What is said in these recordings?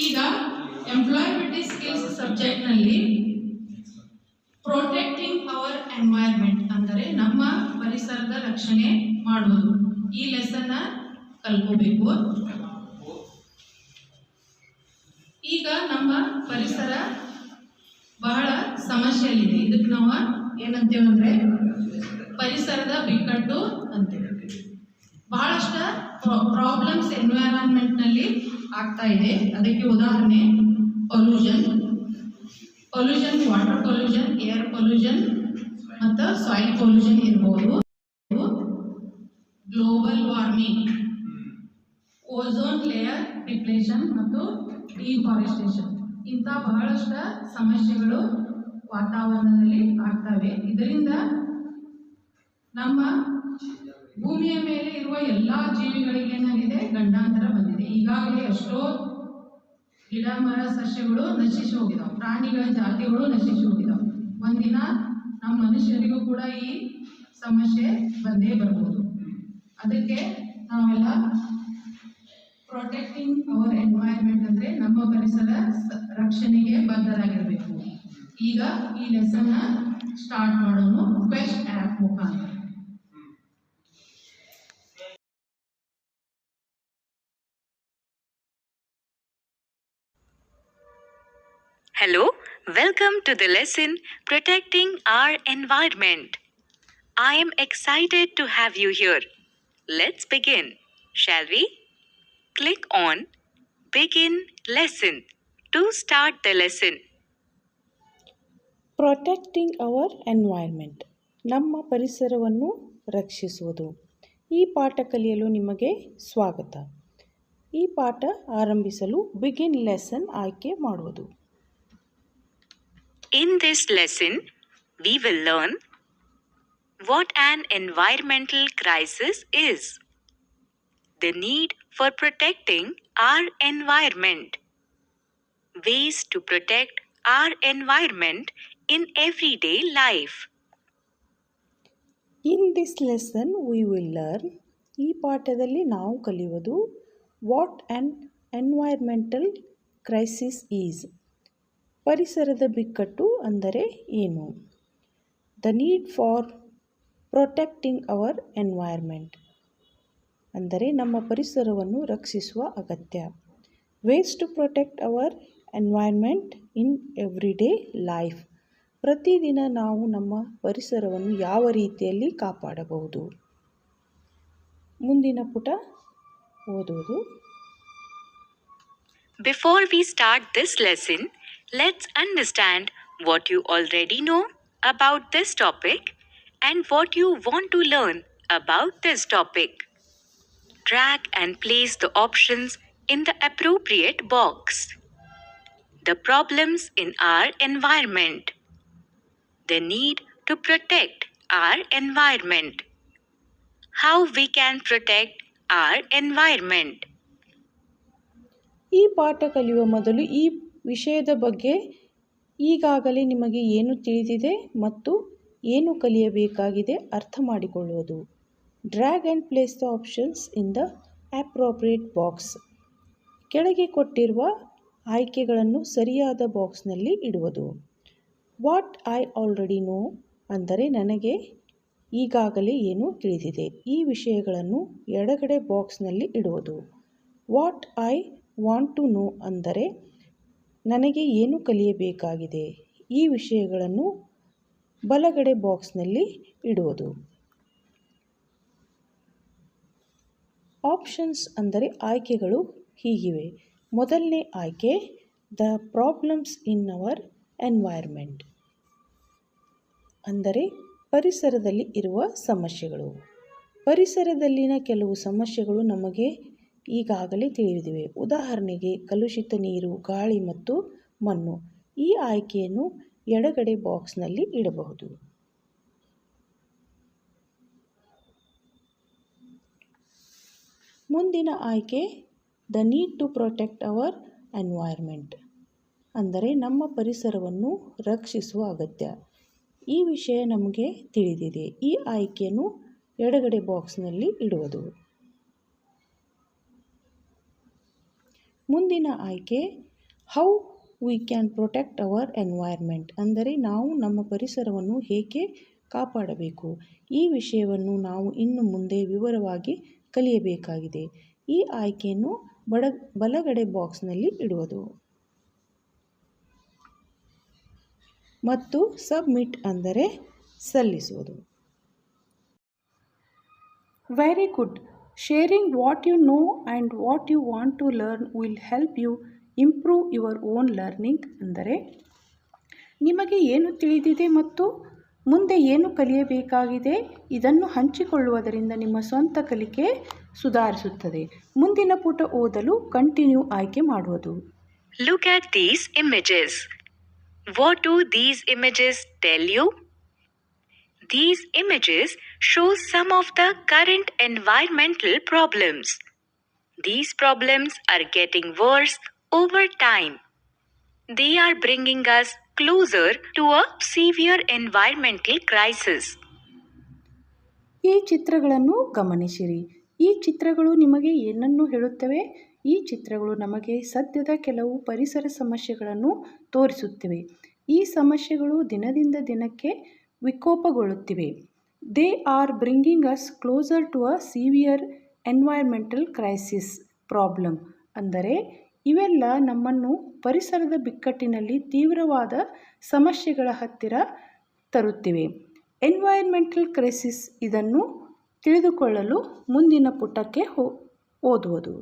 ಈಗ employability skills ಸಬ್ಜೆಕ್ಟ್ನಲ್ಲಿ protecting our environment ಅಂದರೆ ನಮ್ಮ ಪರಿಸರದ ರಕ್ಷಣೆ ಮಾಡುವುದು ಈ ಲೆಸನ್ನ ಕಲ್ಕೋಬೇಕು. ಈಗ ನಮ್ಮ ಪರಿಸರ ಬಹಳ ಸಮಸ್ಯೆಯಲ್ಲಿದೆ. ಇದಕ್ಕೆ ನಾವು ಏನಂತೇವೆ ಅಂದರೆ ಪರಿಸರದ ಬಿಕ್ಕಟ್ಟು ಅಂತೇವೆ. ಬಹಳಷ್ಟು ಪ್ರಾಬ್ಲಮ್ಸ್ ಎನ್ವೈರನ್ಮೆಂಟ್ನಲ್ಲಿ ಆಗ್ತಾ ಇದೆ. ಅದಕ್ಕೆ ಉದಾಹರಣೆ pollution, water pollution, air pollution ಮತ್ತು ಸಾಯಿಲ್ ಪೊಲ್ಯೂಷನ್ ಇರಬಹುದು. Global warming, ozone layer depletion ಮತ್ತು ಡಿಫಾರೆಸ್ಟೇಷನ್ ಇಂಥ ಬಹಳಷ್ಟು ಸಮಸ್ಯೆಗಳು ವಾತಾವರಣದಲ್ಲಿ ಆಗ್ತವೆ. ಇದರಿಂದ ನಮ್ಮ ಭೂಮಿಯ ಮೇಲೆ ಇರುವ ಎಲ್ಲ ಜೀವಿಗಳಿಗೆ ಏನಾಗಿದೆ, ಗಂಡಾಂತರ ಬಂದಿದೆ. ಈಗಾಗಲೇ ಎಷ್ಟೋ ಗಿಡ ಮರ ಸಸ್ಯಗಳು ನಶಿಸಿ ಹೋಗಿದಾವೆ, ಪ್ರಾಣಿಗಳ ಜಾತಿಗಳು ನಶಿಸಿ ಹೋಗಿದಾವೆ. ಒಂದಿನ ನಮ್ಮ ಮನುಷ್ಯರಿಗೂ ಕೂಡ ಈ ಸಮಸ್ಯೆ ಬಂದೇ ಬರ್ಬೋದು. ಅದಕ್ಕೆ ನಾವೆಲ್ಲ ಪ್ರೊಟೆಕ್ಟಿಂಗ್ ಅವರ್ ಎನ್ವೈರ್ಮೆಂಟ್ ಅಂದರೆ ನಮ್ಮ ಪರಿಸರ ರಕ್ಷಣೆಗೆ ಬದ್ಧರಾಗಿರಬೇಕು. ಈಗ ಈ ಲೆಸನ್ನ ಸ್ಟಾರ್ಟ್ ಮಾಡೋಣ ಬೆಸ್ಟ್ ಆ್ಯಪ್ ಮುಖಾಂತರ. Hello, welcome to the lesson Protecting Our Environment. I am excited to have you here. Let's begin, shall we? Click on Begin Lesson to start the lesson. Protecting our environment, ನಮ್ಮ ಪರಿಸರವನ್ನು ರಕ್ಷಿಸುವುದು. ಈ ಪಾಠ ಕಲಿಯಲು ನಿಮಗೆ ಸ್ವಾಗತ. ಈ ಪಾಠ ಆರಂಭಿಸಲು ಬಿಗಿನ್ ಲೆಸನ್ ಆಯ್ಕೆ ಮಾಡುವುದು. In this lesson, we will learn what an environmental crisis is, the need for protecting our environment, ways to protect our environment in everyday life. In this lesson, we will learn, ಈ ಪಾಠದಲ್ಲಿ ನಾವು ಕಲಿಯುವುದು what an environmental crisis is, ಪರಿಸರದ ಬಿಕ್ಕಟ್ಟು ಅಂದರೆ ಏನು. The need for protecting our environment ಅಂದರೆ ನಮ್ಮ ಪರಿಸರವನ್ನು ರಕ್ಷಿಸುವ ಅಗತ್ಯ. Ways to protect our environment in everyday life, ಪ್ರತಿದಿನ ನಾವು ನಮ್ಮ ಪರಿಸರವನ್ನು ಯಾವ ರೀತಿಯಲ್ಲಿ ಕಾಪಾಡಬಹುದು. ಮುಂದಿನ ಪುಟ ಓದುವುದು. Before we start this lesson, let's understand what you already know about this topic and what you want to learn about this topic. Drag and place the options in the appropriate box. The problems in our environment. The need to protect our environment. How we can protect our environment. ಈ ಪಾಠ ಕಲಿಯುವ ಮೊದಲು ಈ ವಿಷಯದ ಬಗ್ಗೆ ಈಗಾಗಲೇ ನಿಮಗೆ ಏನು ತಿಳಿದಿದೆ ಮತ್ತು ಏನು ಕಲಿಯಬೇಕಾಗಿದೆ ಅರ್ಥ ಮಾಡಿಕೊಳ್ಳುವುದು. Drag and place the options in the appropriate box, ಕೆಳಗೆ ಕೊಟ್ಟಿರುವ ಆಯ್ಕೆಗಳನ್ನು ಸರಿಯಾದ ಬಾಕ್ಸ್ನಲ್ಲಿ ಇಡುವುದು. ವಾಟ್ ಐ ಆಲ್ರೆಡಿ ನೋ ಅಂದರೆ ನನಗೆ ಈಗಾಗಲೇ ಏನು ತಿಳಿದಿದೆ. ಈ ವಿಷಯಗಳನ್ನು ಎಡಗಡೆ ಬಾಕ್ಸ್ನಲ್ಲಿ ಇಡುವುದು. What I want to know ಅಂದರೆ ನನಗೆ ಏನು ಕಲಿಯಬೇಕಾಗಿದೆ. ಈ ವಿಷಯಗಳನ್ನು ಬಲಗಡೆ ಬಾಕ್ಸ್ನಲ್ಲಿ ಇಡುವುದು. ಆಪ್ಷನ್ಸ್ ಅಂದರೆ ಆಯ್ಕೆಗಳು ಹೀಗಿವೆ. ಮೊದಲನೇ ಆಯ್ಕೆ the problems in our environment ಅಂದರೆ ಪರಿಸರದಲ್ಲಿ ಇರುವ ಸಮಸ್ಯೆಗಳು. ಪರಿಸರದಲ್ಲಿನ ಕೆಲವು ಸಮಸ್ಯೆಗಳು ನಮಗೆ ಈಗಾಗಲೇ ತಿಳಿದಿವೆ. ಉದಾಹರಣೆಗೆ ಕಲುಷಿತ ನೀರು, ಗಾಳಿ ಮತ್ತು ಮಣ್ಣು. ಈ ಆಯ್ಕೆಯನ್ನು ಎಡಗಡೆ ಬಾಕ್ಸ್ನಲ್ಲಿ ಇಡಬಹುದು. ಮುಂದಿನ ಆಯ್ಕೆ the need to protect our environment ಅಂದರೆ ನಮ್ಮ ಪರಿಸರವನ್ನು ರಕ್ಷಿಸುವ ಅಗತ್ಯ. ಈ ವಿಷಯ ನಮಗೆ ತಿಳಿದಿದೆ. ಈ ಆಯ್ಕೆಯನ್ನು ಎಡಗಡೆ ಬಾಕ್ಸ್ನಲ್ಲಿ ಇಡುವುದು. ಮುಂದಿನ ಆಯ್ಕೆ how we can protect our environment, ಅಂದರೆ ನಾವು ನಮ್ಮ ಪರಿಸರವನ್ನು ಹೇಗೆ ಕಾಪಾಡಬೇಕು. ಈ ವಿಷಯವನ್ನು ನಾವು ಇನ್ನು ಮುಂದೆ ವಿವರವಾಗಿ ಕಲಿಯಬೇಕಾಗಿದೆ. ಈ ಆಯ್ಕೆಯನ್ನು ಬಲಗಡೆ ಬಾಕ್ಸ್ನಲ್ಲಿ ಇಡುವುದು ಮತ್ತು ಸಬ್ಮಿಟ್ ಅಂದರೆ ಸಲ್ಲಿಸುವುದು. Very good. Sharing what you know and what you want to learn will help you improve your own learning, ಅಂದರೆ ನಿಮಗೆ ಏನು ತಿಳಿದಿದೆ ಮತ್ತು ಮುಂದೆ ಏನು ಕಲಿಯಬೇಕಾಗಿದೆ ಇದನ್ನು ಹಂಚಿಕೊಳ್ಳುವುದರಿಂದ ನಿಮ್ಮ ಸ್ವಂತ ಕಲಿಕೆ ಸುಧಾರಿಸುತ್ತದೆ. ಮುಂದಿನ ಪುಟ ಓದಲು ಕಂಟಿನ್ಯೂ ಆಯ್ಕೆ ಮಾಡುವುದು. Look at these images. What do these images tell you? These images show some of the current environmental problems. These problems are getting worse over time. They are bringing us closer to a severe environmental crisis. ಈ ಚಿತ್ರಗಳನ್ನು ಗಮನಿಸಿರಿ. ಈ ಚಿತ್ರಗಳು ನಿಮಗೆ ಏನನ್ನು ಹೇಳುತ್ತವೆ? ಈ ಚಿತ್ರಗಳು ನಮಗೆ ಸದ್ಯದ ಕೆಲವು ಪರಿಸರ ಸಮಸ್ಯೆಗಳನ್ನು ತೋರಿಸುತ್ತಿವೆ. ಈ ಸಮಸ್ಯೆಗಳು ದಿನದಿಂದ ದಿನಕ್ಕೆ ವಿಕೋಪಗೊಳ್ಳುತ್ತಿವೆ. They are bringing us closer to a severe environmental crisis problem, ಅಂದರೆ ಇವೆಲ್ಲ ನಮ್ಮನ್ನು ಪರಿಸರದ ಬಿಕ್ಕಟ್ಟಿನಲ್ಲಿ ತೀವ್ರವಾದ ಸಮಸ್ಯೆಗಳ ಹತ್ತಿರ ತರುತ್ತಿವೆ. ಎನ್ವೈರ್ಮೆಂಟಲ್ ಕ್ರೈಸಿಸ್, ಇದನ್ನು ತಿಳಿದುಕೊಳ್ಳಲು ಮುಂದಿನ ಪುಟಕ್ಕೆ ಓದುವುದು.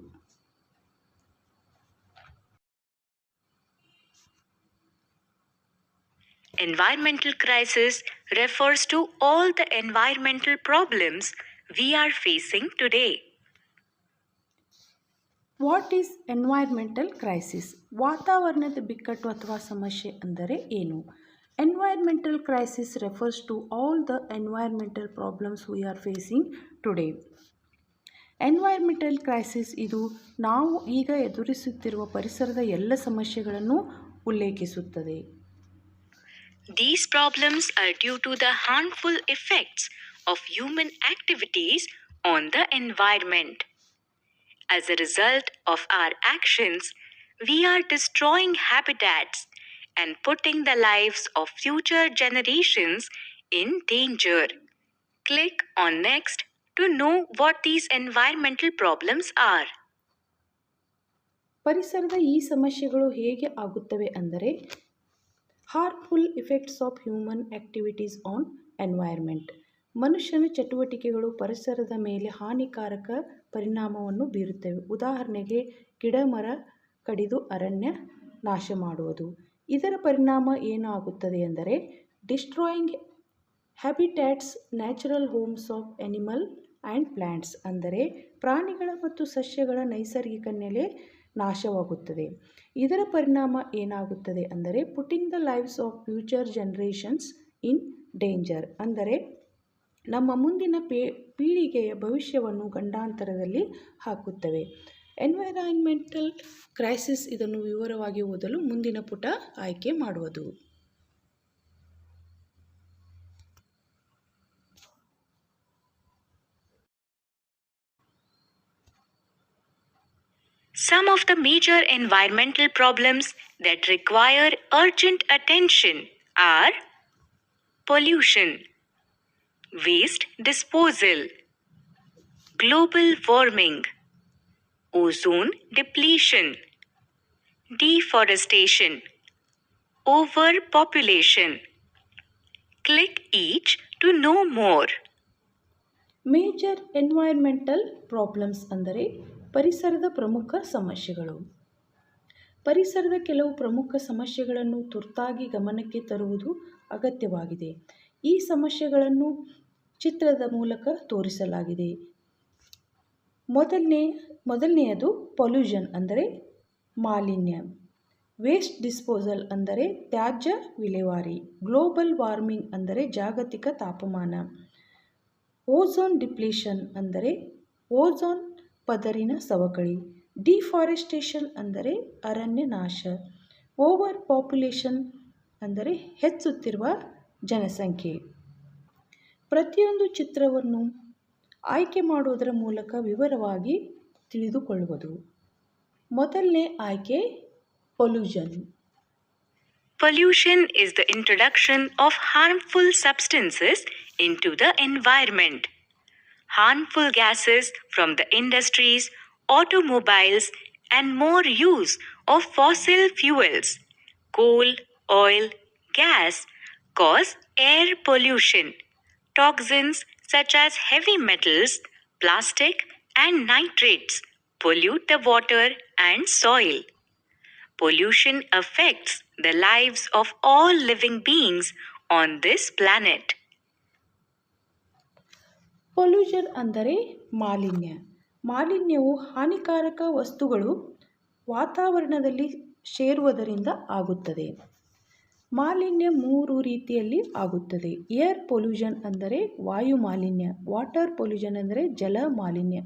Environmental crisis refers to all the environmental problems we are facing today. What is environmental crisis? ವಾತಾವರಣದ ಬಿಕ್ಕಟ್ಟು ಅಥವಾ ಸಮಸ್ಯೆ ಅಂದರೆ ಏನು? Environmental crisis refers to all the environmental problems we are facing today. Environmental crisis ಇದು ನಾವು ಈಗ ಎದುರಿಸುತ್ತಿರುವ ಪರಿಸರದ ಎಲ್ಲ ಸಮಸ್ಯೆಗಳನ್ನು ಉಲ್ಲೇಖಿಸುತ್ತದೆ. These problems are due to the harmful effects of human activities on the environment. As a result of our actions, we are destroying habitats and putting the lives of future generations in danger. Click on Next to know what these environmental problems are. ಪರಿಸರದ ಈ ಸಮಸ್ಯೆಗಳು ಹೇಗೆ ಆಗುತ್ತವೆ ಅಂದರೆ harmful effects of human activities on environment. ಮನುಷ್ಯನ ಚಟುವಟಿಕೆಗಳು ಪರಿಸರದ ಮೇಲೆ ಹಾನಿಕಾರಕ ಪರಿಣಾಮವನ್ನು ಬೀರುತ್ತವೆ. ಉದಾಹರಣೆಗೆ ಗಿಡ ಮರ ಕಡಿದು ಅರಣ್ಯ ನಾಶ ಮಾಡುವುದು. ಇದರ ಪರಿಣಾಮ ಏನಾಗುತ್ತದೆ ಎಂದರೆ destroying habitats, natural homes of animal and plants, ಅಂದರೆ ಪ್ರಾಣಿಗಳ ಮತ್ತು ಸಸ್ಯಗಳ ನೈಸರ್ಗಿಕ ನೆಲೆ ನಾಶವಾಗುತ್ತದೆ. ಇದರ ಪರಿಣಾಮ ಏನಾಗುತ್ತದೆ ಅಂದರೆ putting the lives of future generations in danger, ಅಂದರೆ ನಮ್ಮ ಮುಂದಿನ ಪೀಳಿಗೆಯ ಭವಿಷ್ಯವನ್ನು ಗಂಡಾಂತರದಲ್ಲಿ ಹಾಕುತ್ತವೆ. ಎನ್ವೈರಾನ್ಮೆಂಟಲ್ ಕ್ರೈಸಿಸ್, ಇದನ್ನು ವಿವರವಾಗಿ ಓದಲು ಮುಂದಿನ ಪುಟ ಆಯ್ಕೆ ಮಾಡುವುದು. Some of the major environmental problems that require urgent attention are pollution, waste disposal, global warming, ozone depletion, deforestation, overpopulation. Click each to know more. Major environmental problems ಅಂದರೆ ಪರಿಸರದ ಪ್ರಮುಖ ಸಮಸ್ಯೆಗಳು. ಪರಿಸರದ ಕೆಲವು ಪ್ರಮುಖ ಸಮಸ್ಯೆಗಳನ್ನು ತುರ್ತಾಗಿ ಗಮನಕ್ಕೆ ತರುವುದು ಅಗತ್ಯವಾಗಿದೆ. ಈ ಸಮಸ್ಯೆಗಳನ್ನು ಚಿತ್ರದ ಮೂಲಕ ತೋರಿಸಲಾಗಿದೆ. ಮೊದಲನೆಯದು ಪೊಲ್ಯೂಷನ್ ಅಂದರೆ ಮಾಲಿನ್ಯ. ವೇಸ್ಟ್ ಡಿಸ್ಪೋಸಲ್ ಅಂದರೆ ತ್ಯಾಜ್ಯ ವಿಲೇವಾರಿ. ಗ್ಲೋಬಲ್ ವಾರ್ಮಿಂಗ್ ಅಂದರೆ ಜಾಗತಿಕ ತಾಪಮಾನ. ಓಝೋನ್ ಡಿಪ್ಲೀಷನ್ ಅಂದರೆ ಓಝೋನ್ ಪದರಿನ ಸವಕಳಿ. ಡಿಫಾರೆಸ್ಟೇಷನ್ ಅಂದರೆ ಅರಣ್ಯ ನಾಶ. ಓವರ್ ಪಾಪ್ಯುಲೇಷನ್ ಅಂದರೆ ಹೆಚ್ಚುತ್ತಿರುವ ಜನಸಂಖ್ಯೆ. ಪ್ರತಿಯೊಂದು ಚಿತ್ರವನ್ನು ಆಯ್ಕೆ ಮಾಡುವುದರ ಮೂಲಕ ವಿವರವಾಗಿ ತಿಳಿದುಕೊಳ್ಳುವುದು. ಮೊದಲನೇ ಆಯ್ಕೆ pollution. Pollution is the introduction of harmful substances into the environment. Harmful gases from the industries, automobiles, and more use of fossil fuels, coal, oil, gas, cause air pollution. Toxins such as heavy metals, plastic, and nitrates pollute the water and soil. Pollution affects the lives of all living beings on this planet. Pollution ಅಂದರೆ ಮಾಲಿನ್ಯ. ಮಾಲಿನ್ಯವು ಹಾನಿಕಾರಕ ವಸ್ತುಗಳು ವಾತಾವರಣದಲ್ಲಿ ಸೇರುವುದರಿಂದ ಆಗುತ್ತದೆ. ಮಾಲಿನ್ಯ 3 ರೀತಿಯಲ್ಲಿ ಆಗುತ್ತದೆ. Air pollution ಅಂದರೆ ವಾಯು ಮಾಲಿನ್ಯ, ವಾಟರ್ ಪೊಲ್ಯೂಷನ್ ಅಂದರೆ ಜಲ ಮಾಲಿನ್ಯ,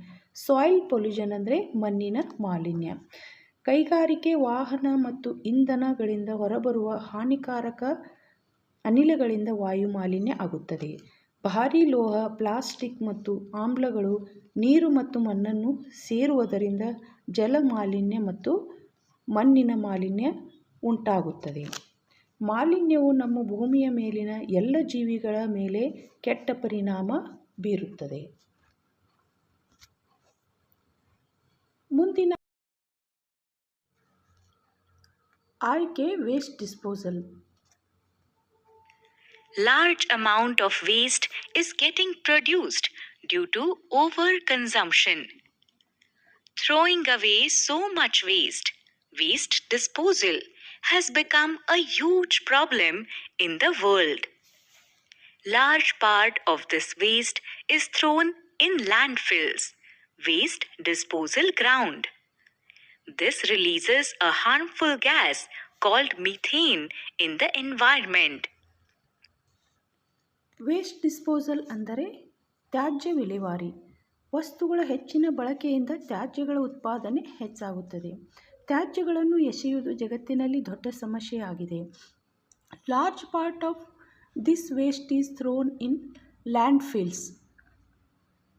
ಸಾಯಿಲ್ ಪೊಲ್ಯೂಷನ್ ಅಂದರೆ ಮಣ್ಣಿನ ಮಾಲಿನ್ಯ. ಕೈಗಾರಿಕೆ, ವಾಹನ ಮತ್ತು ಇಂಧನಗಳಿಂದ ಹೊರಬರುವ ಹಾನಿಕಾರಕ ಅನಿಲಗಳಿಂದ ವಾಯು ಮಾಲಿನ್ಯ ಆಗುತ್ತದೆ. ಭಾರೀ ಲೋಹ, ಪ್ಲಾಸ್ಟಿಕ್ ಮತ್ತು ಆಮ್ಲಗಳು ನೀರು ಮತ್ತು ಮಣ್ಣನ್ನು ಸೇರುವುದರಿಂದ ಜಲ ಮಾಲಿನ್ಯ ಮತ್ತು ಮಣ್ಣಿನ ಮಾಲಿನ್ಯ ಉಂಟಾಗುತ್ತದೆ. ಮಾಲಿನ್ಯವು ನಮ್ಮ ಭೂಮಿಯ ಮೇಲಿನ ಎಲ್ಲ ಜೀವಿಗಳ ಮೇಲೆ ಕೆಟ್ಟ ಪರಿಣಾಮ ಬೀರುತ್ತದೆ. ಮುಂದಿನ ಆಯ್ಕೆ waste disposal. Large amount of waste is getting produced due to overconsumption. Throwing away so much waste disposal has become a huge problem in the world. Large part of this waste is thrown in landfills, waste disposal ground. This releases a harmful gas called methane in the environment. Waste disposal ಅಂದರೆ ತ್ಯಾಜ್ಯ ವಿಲೇವಾರಿ. ವಸ್ತುಗಳ ಹೆಚ್ಚಿನ ಬಳಕೆಯಿಂದ ತ್ಯಾಜ್ಯಗಳ ಉತ್ಪಾದನೆ ಹೆಚ್ಚಾಗುತ್ತದೆ. ತ್ಯಾಜ್ಯಗಳನ್ನು ಎಸೆಯುವುದು ಜಗತ್ತಿನಲ್ಲಿ ದೊಡ್ಡ ಸಮಸ್ಯೆಯಾಗಿದೆ. Large part of this waste is thrown in landfills,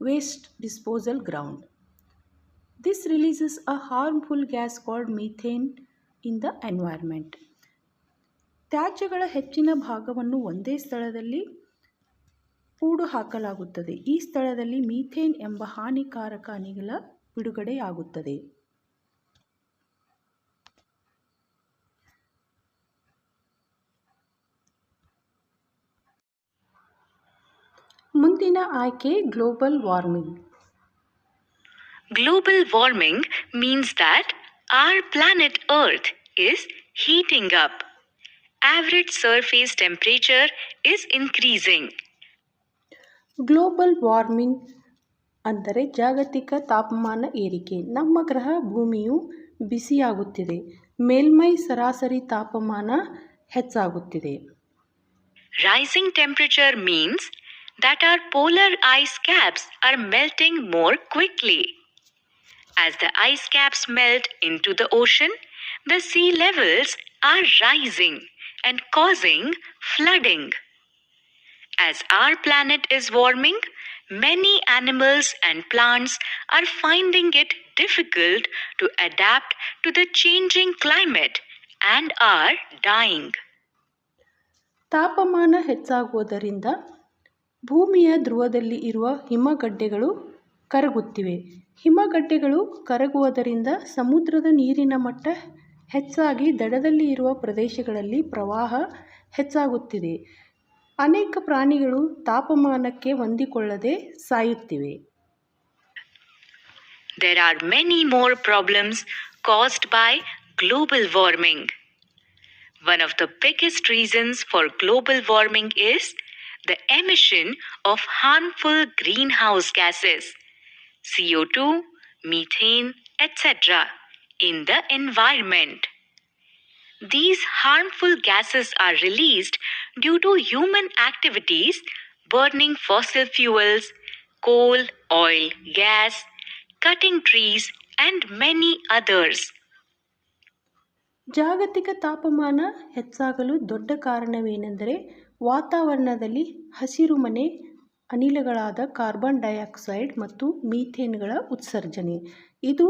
waste disposal ground. This releases a harmful gas called methane in the environment. ತ್ಯಾಜ್ಯಗಳ ಹೆಚ್ಚಿನ ಭಾಗವನ್ನು ಒಂದೇ ಸ್ಥಳದಲ್ಲಿ ಹೂಡು ಹಾಕಲಾಗುತ್ತದೆ. ಈ ಸ್ಥಳದಲ್ಲಿ ಮೀಥೇನ್ ಎಂಬ ಹಾನಿಕಾರಕ ಅನಿಲ ಬಿಡುಗಡೆಯಾಗುತ್ತದೆ. ಮುಂದಿನ ಆಯ್ಕೆ global warming. Global warming means that our planet Earth is heating up. Average surface temperature is increasing. Global warming ಅಂದರೆ ಜಾಗತಿಕ ತಾಪಮಾನ ಏರಿಕೆ. ನಮ್ಮ ಗ್ರಹ ಭೂಮಿಯು ಬಿಸಿಯಾಗುತ್ತಿದೆ. ಮೇಲ್ಮೈ ಸರಾಸರಿ ತಾಪಮಾನ ಹೆಚ್ಚಾಗುತ್ತಿದೆ. Rising temperature means that our polar ice caps are melting more quickly. As the ice caps melt into the ocean, the sea levels are rising and causing flooding. As our planet is warming, many animals and plants are finding it difficult to adapt to the changing climate and are dying. ತಾಪಮಾನ ಹೆಚ್ಚಾಗುವುದರಿಂದ ಭೂಮಿಯ ಧ್ರುವದಲ್ಲಿ ಇರುವ ಹಿಮಗಡ್ಡೆಗಳು ಕರಗುತ್ತಿವೆ. ಹಿಮಗಡ್ಡೆಗಳು ಕರಗುವುದರಿಂದ ಸಮುದ್ರದ ನೀರಿನ ಮಟ್ಟ ಹೆಚ್ಚಾಗಿ ದಡದಲ್ಲಿ ಇರುವ ಪ್ರದೇಶಗಳಲ್ಲಿ ಪ್ರವಾಹ ಹೆಚ್ಚಾಗುತ್ತಿದೆ. ಅನೇಕ ಪ್ರಾಣಿಗಳು ತಾಪಮಾನಕ್ಕೆ ಹೊಂದಿಕೊಳ್ಳದೆ ಸಾಯುತ್ತಿವೆ. There are many more problems caused by global warming. One of the biggest reasons for global warming is the emission of harmful greenhouse gases, CO2, methane, etc., in the environment. These harmful gases are released due to human activities, burning fossil fuels, coal, oil, gas, cutting trees, and many others. ಜಾಗತಿಕ ತಾಪಮಾನ ಹೆಚ್ಚಾಗಲು ದೊಡ್ಡ ಕಾರಣವೇನೆಂದರೆ ವಾತಾವರಣದಲ್ಲಿ ಹಸಿರುಮನೆ ಅನಿಲಗಳಾದ carbon dioxide ಮತ್ತು ಮೀಥೇನ್ಗಳ ಉತ್ಸರ್ಜನೆ. ಇದು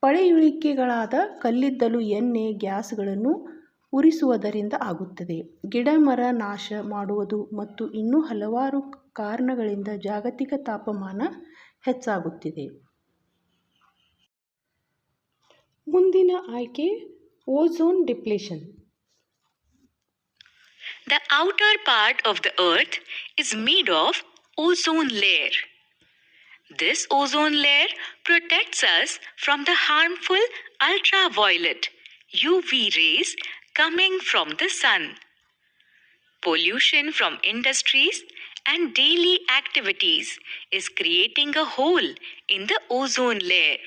ಪಳೆಯುಳಿಕೆಗಳಾದ ಕಲ್ಲಿದ್ದಲು, ಎಣ್ಣೆ, ಗ್ಯಾಸ್ಗಳನ್ನು ಉರಿಸುವುದರಿಂದ ಆಗುತ್ತದೆ. ಗಿಡಮರ ನಾಶ ಮಾಡುವುದು ಮತ್ತು ಇನ್ನೂ ಹಲವಾರು ಕಾರಣಗಳಿಂದ ಜಾಗತಿಕ ತಾಪಮಾನ ಹೆಚ್ಚಾಗುತ್ತಿದೆ. ಮುಂದಿನ ಆಯ್ಕೆ ozone depletion. The outer part of the earth is made of ozone layer. This ozone layer protects us from the harmful ultraviolet UV rays coming from the sun. Pollution from industries and daily activities is creating a hole in the ozone layer.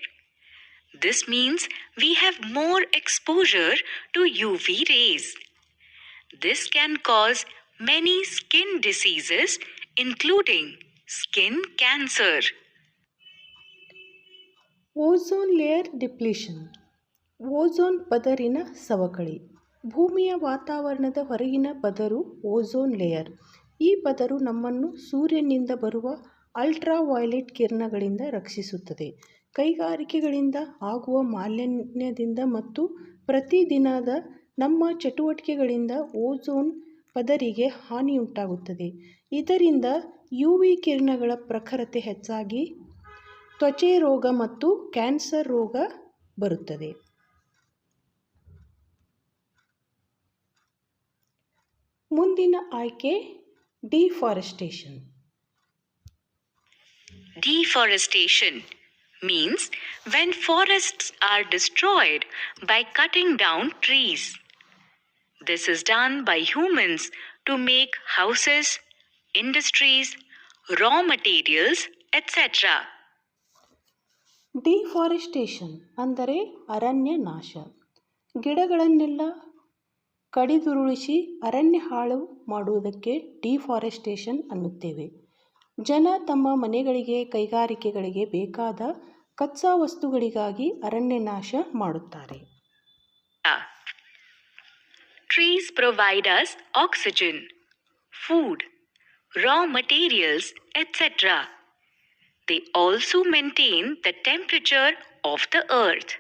This means we have more exposure to UV rays. This can cause many skin diseases, including skin cancer. Ozone layer depletion. Ozone ಪದರಿನ ಸವಕಳಿ. ಭೂಮಿಯ ವಾತಾವರಣದ ಹೊರಗಿನ ಪದರು ozone layer. ಈ ಪದರು ನಮ್ಮನ್ನು ಸೂರ್ಯನಿಂದ ಬರುವ ultraviolet ಕಿರಣಗಳಿಂದ ರಕ್ಷಿಸುತ್ತದೆ. ಕೈಗಾರಿಕೆಗಳಿಂದ ಆಗುವ ಮಾಲಿನ್ಯದಿಂದ ಮತ್ತು ಪ್ರತಿದಿನದ ನಮ್ಮ ಚಟುವಟಿಕೆಗಳಿಂದ ಓಝೋನ್ ಪದರಿಗೆ ಹಾನಿಯುಂಟಾಗುತ್ತದೆ. ಇದರಿಂದ ಯುವಿ ಕಿರಣಗಳ ಪ್ರಖರತೆ ಹೆಚ್ಚಾಗಿ ತ್ವಚೆ ರೋಗ ಮತ್ತು ಕ್ಯಾನ್ಸರ್ ರೋಗ ಬರುತ್ತದೆ. ಮುಂದಿನ ಆಯ್ಕೆ deforestation. Deforestation means when forests are destroyed by cutting down trees. This is done by humans to make houses, industries, raw materials, etc. Deforestation ಅಂದರೆ ಅರಣ್ಯ ನಾಶ. ಗಿಡಗಳನ್ನೆಲ್ಲ ಕಡಿದುರುಳಿಸಿ ಅರಣ್ಯ ಹಾಳು ಮಾಡುವುದಕ್ಕೆ ಡಿಫಾರೆಸ್ಟೇಷನ್ ಅನ್ನುತ್ತೇವೆ. ಜನ ತಮ್ಮ ಮನೆಗಳಿಗೆ, ಕೈಗಾರಿಕೆಗಳಿಗೆ ಬೇಕಾದ ಕಚ್ಚಾ ವಸ್ತುಗಳಿಗಾಗಿ ಅರಣ್ಯ ನಾಶ ಮಾಡುತ್ತಾರೆ. Trees provide us oxygen, food, raw materials, etc. They also maintain the temperature of the earth.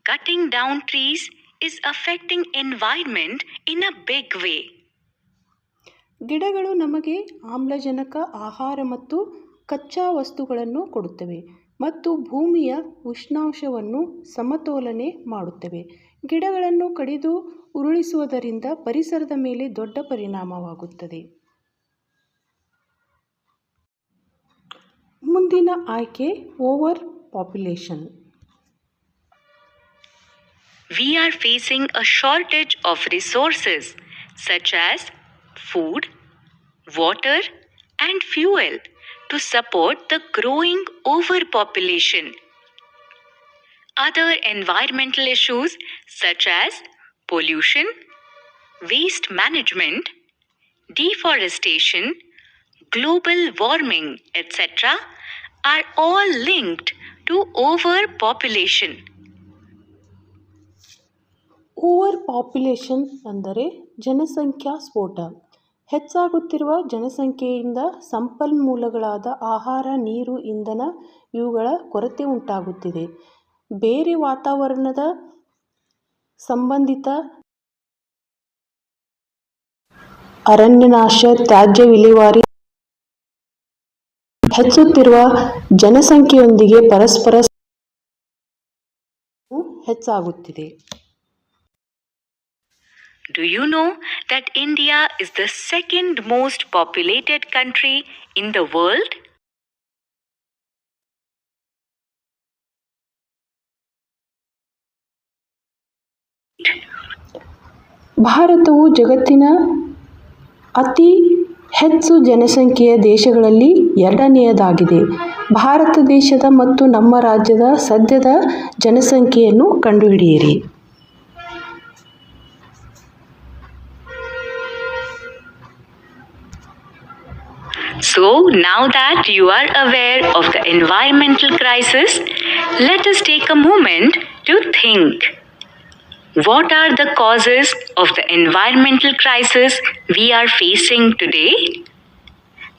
Cutting down trees is affecting environment in a big way. ಗಿಡಗಳು ನಮಗೆ ಆಮ್ಲಜನಕ, ಆಹಾರ ಮತ್ತು ಕಚ್ಚಾ ವಸ್ತುಗಳನ್ನು ಕೊಡುತ್ತವೆ ಮತ್ತು ಭೂಮಿಯ ಉಷ್ಣಾಂಶವನ್ನು ಸಮತೋಲನೆ ಮಾಡುತ್ತವೆ. ಗಿಡಗಳನ್ನು ಕಡಿದು ಉರುಳಿಸುವುದರಿಂದ ಪರಿಸರದ ಮೇಲೆ ದೊಡ್ಡ ಪರಿಣಾಮವಾಗುತ್ತದೆ. ಮುಂದಿನ ಆಯ್ಕೆ over population. We are facing a shortage of resources such as food, water, and fuel to support the growing overpopulation. Other environmental issues such as pollution, waste management, deforestation, global warming, etc. are all linked to overpopulation. Over population ಅಂದರೆ ಜನಸಂಖ್ಯಾ ಸ್ಫೋಟ. ಹೆಚ್ಚಾಗುತ್ತಿರುವ ಜನಸಂಖ್ಯೆಯಿಂದ ಸಂಪನ್ಮೂಲಗಳಾದ ಆಹಾರ, ನೀರು, ಇಂಧನ ಇವುಗಳ ಕೊರತೆ ಉಂಟಾಗುತ್ತಿದೆ. ಬೇರೆ ವಾತಾವರಣದ ಸಂಬಂಧಿತ ಅರಣ್ಯನಾಶ, ತ್ಯಾಜ್ಯ ವಿಲೇವಾರಿ ಹೆಚ್ಚುತ್ತಿರುವ ಜನಸಂಖ್ಯೆಯೊಂದಿಗೆ ಪರಸ್ಪರ ಹೆಚ್ಚಾಗುತ್ತಿದೆ. Do you know that India is the second most populated country in the world? ಭಾರತವು ಜಗತ್ತಿನ ಅತಿ ಹೆಚ್ಚು ಜನಸಂಖ್ಯೆಯ ದೇಶಗಳಲ್ಲಿ ಎರಡನೆಯದಾಗಿದೆ. ಭಾರತ ದೇಶದ ಮತ್ತು ನಮ್ಮ ರಾಜ್ಯದ ಸದ್ಯದ ಜನಸಂಖ್ಯೆಯನ್ನು ಕಂಡುಹಿಡಿಯಿರಿ. So, now that you are aware of the environmental crisis, let us take a moment to think. What are the causes of the environmental crisis we are facing today?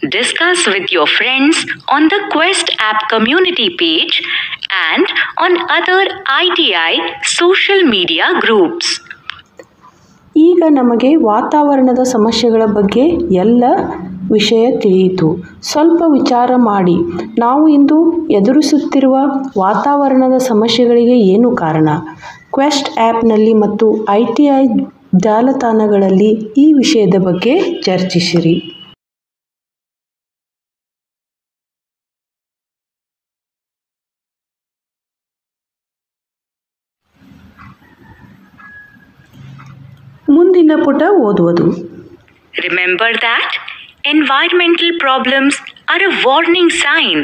Discuss with your friends on the Quest app community page and on other ITI social media groups. ಈಗ ನಮಗೆ ವಾತಾವರಣದ ಸಮಸ್ಯೆಗಳ ಬಗ್ಗೆ ಎಲ್ಲ ವಿಷಯ ತಿಳಿಯಿತು. ಸ್ವಲ್ಪ ವಿಚಾರ ಮಾಡಿ, ನಾವು ಇಂದು ಎದುರಿಸುತ್ತಿರುವ ವಾತಾವರಣದ ಸಮಸ್ಯೆಗಳಿಗೆ ಏನು ಕಾರಣ? ಕ್ವೆಸ್ಟ್ ಆ್ಯಪ್ನಲ್ಲಿ ಮತ್ತು ITI ಜಾಲತಾಣಗಳಲ್ಲಿ ಈ ವಿಷಯದ ಬಗ್ಗೆ ಚರ್ಚಿಸಿರಿ. ಮುಂದಿನ ಪುಟ ಓದುವುದು. Remember that environmental problems are a warning sign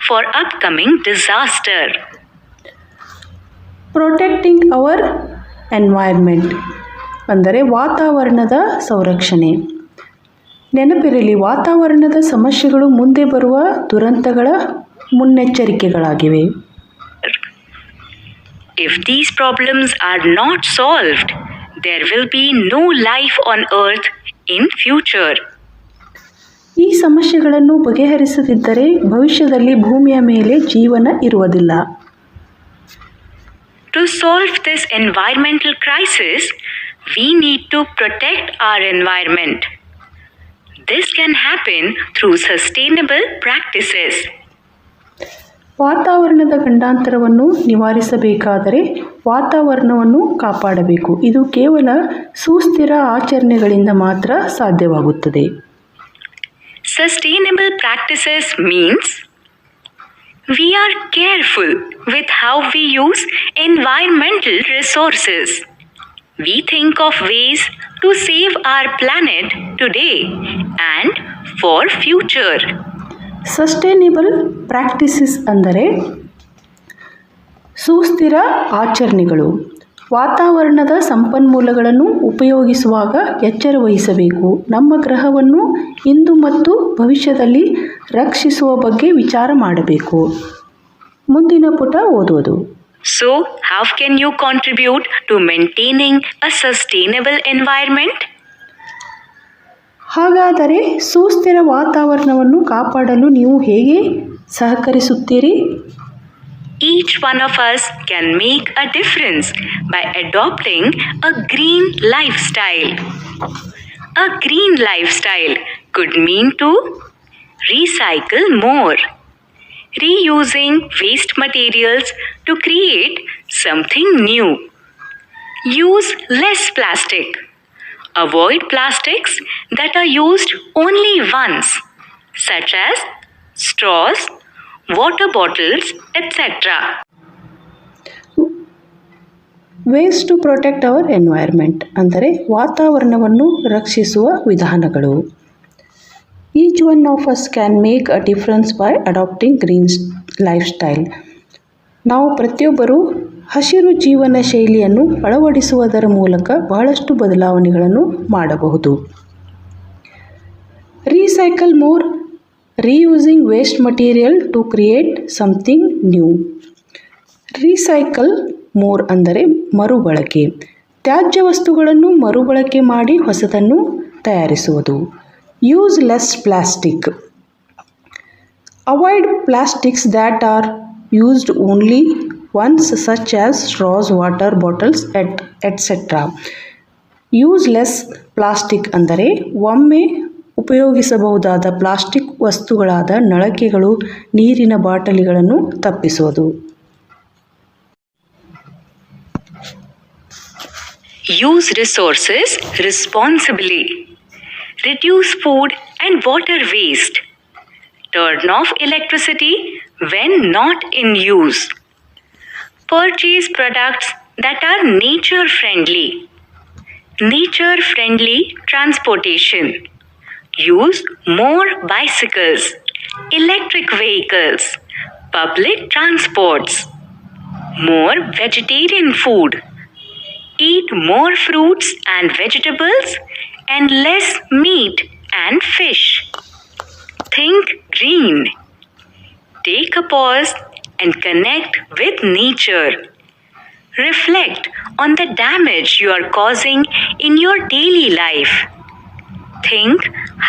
for upcoming disaster. Protecting our environment ಅಂದರೆ ವಾತಾವರಣದ ಸಂರಕ್ಷಣೆ. ನೆನಪಿರಲಿ, ವಾತಾವರಣದ ಸಮಸ್ಯೆಗಳು ಮುಂದೆ ಬರುವ ದುರಂತಗಳ ಮುನ್ನೆಚ್ಚರಿಕೆಗಳಾಗಿವೆ. If these problems are not solved, there will be no life on earth in future. ಈ ಸಮಸ್ಯೆಗಳನ್ನು ಬಗೆಹರಿಸದಿದ್ದರೆ ಭವಿಷ್ಯದಲ್ಲಿ ಭೂಮಿಯ ಮೇಲೆ ಜೀವನ ಇರುವುದಿಲ್ಲ. To solve this environmental crisis, we need to protect our environment. This can happen through sustainable practices. ವಾತಾವರಣದ ಗಂಡಾಂತರವನ್ನು ನಿವಾರಿಸಬೇಕಾದರೆ ವಾತಾವರಣವನ್ನು ಕಾಪಾಡಬೇಕು. ಇದು ಕೇವಲ ಸುಸ್ಥಿರ ಆಚರಣೆಗಳಿಂದ ಮಾತ್ರ ಸಾಧ್ಯವಾಗುತ್ತದೆ. Sustainable practices means we are careful with how we use environmental resources. We think of ways to save our planet today and for future. Sustainable practices ಅಂದರೆ ಸುಸ್ಥಿರ ಆಚರಣೆಗಳು. ವಾತಾವರಣದ ಸಂಪನ್ಮೂಲಗಳನ್ನು ಉಪಯೋಗಿಸುವಾಗ ಎಚ್ಚರ ವಹಿಸಬೇಕು. ನಮ್ಮ ಗ್ರಹವನ್ನು ಇಂದು ಮತ್ತು ಭವಿಷ್ಯದಲ್ಲಿ ರಕ್ಷಿಸುವ ಬಗ್ಗೆ ವಿಚಾರ ಮಾಡಬೇಕು. ಮುಂದಿನ ಪುಟ ಓದುವುದು. So, how can you contribute to maintaining a sustainable environment? ಹಾಗಾದರೆ ಸುಸ್ಥಿರ ವಾತಾವರಣವನ್ನು ಕಾಪಾಡಲು ನೀವು ಹೇಗೆ ಸಹಕರಿಸುತ್ತೀರಿ? Each one of us can make a difference by adopting a green lifestyle. A green lifestyle could mean to recycle more, reusing waste materials to create something new, use less plastic, avoid plastics that are used only once, such as straws, water bottles, etc. Ways to protect our environment ಅಂದರೆ ವಾತಾವರಣವನ್ನು ರಕ್ಷಿಸುವ ವಿಧಾನಗಳು. Each one of us can make a difference by adapting green lifestyle. ನಾವು ಪ್ರತಿಯೊಬ್ಬರೂ ಹಸಿರು ಜೀವನ ಶೈಲಿಯನ್ನು ಅಳವಡಿಸುವುದರ ಮೂಲಕ ಬಹಳಷ್ಟು ಬದಲಾವಣೆಗಳನ್ನು ಮಾಡಬಹುದು. Recycle more, reusing waste material to create something new. Recycle more ಅಂದರೆ ಮರುಬಳಕೆ. ತ್ಯಾಜ್ಯ ವಸ್ತುಗಳನ್ನು ಮರುಬಳಕೆ ಮಾಡಿ ಹೊಸದನ್ನು ತಯಾರಿಸುವುದು. Use less plastic. Avoid plastics that are used only once such as straws, water bottles etcetera. Use less plastic ಅಂದರೆ ಒಮ್ಮೆ ಉಪಯೋಗಿಸಬಹುದಾದ ಪ್ಲಾಸ್ಟಿಕ್ ವಸ್ತುಗಳಾದ ನಳಕೆಗಳು, ನೀರಿನ ಬಾಟಲಿಗಳನ್ನು ತಪ್ಪಿಸುವುದು. Use resources responsibly. Reduce food and water waste. Turn off electricity when not in use. Purchase products that are nature friendly. Nature friendly transportation. Use more bicycles, electric vehicles, public transports. More vegetarian food. Eat more fruits and vegetables and less meat and fish. Think green. Take a pause and connect with nature. Reflect on the damage you are causing in your daily life. Think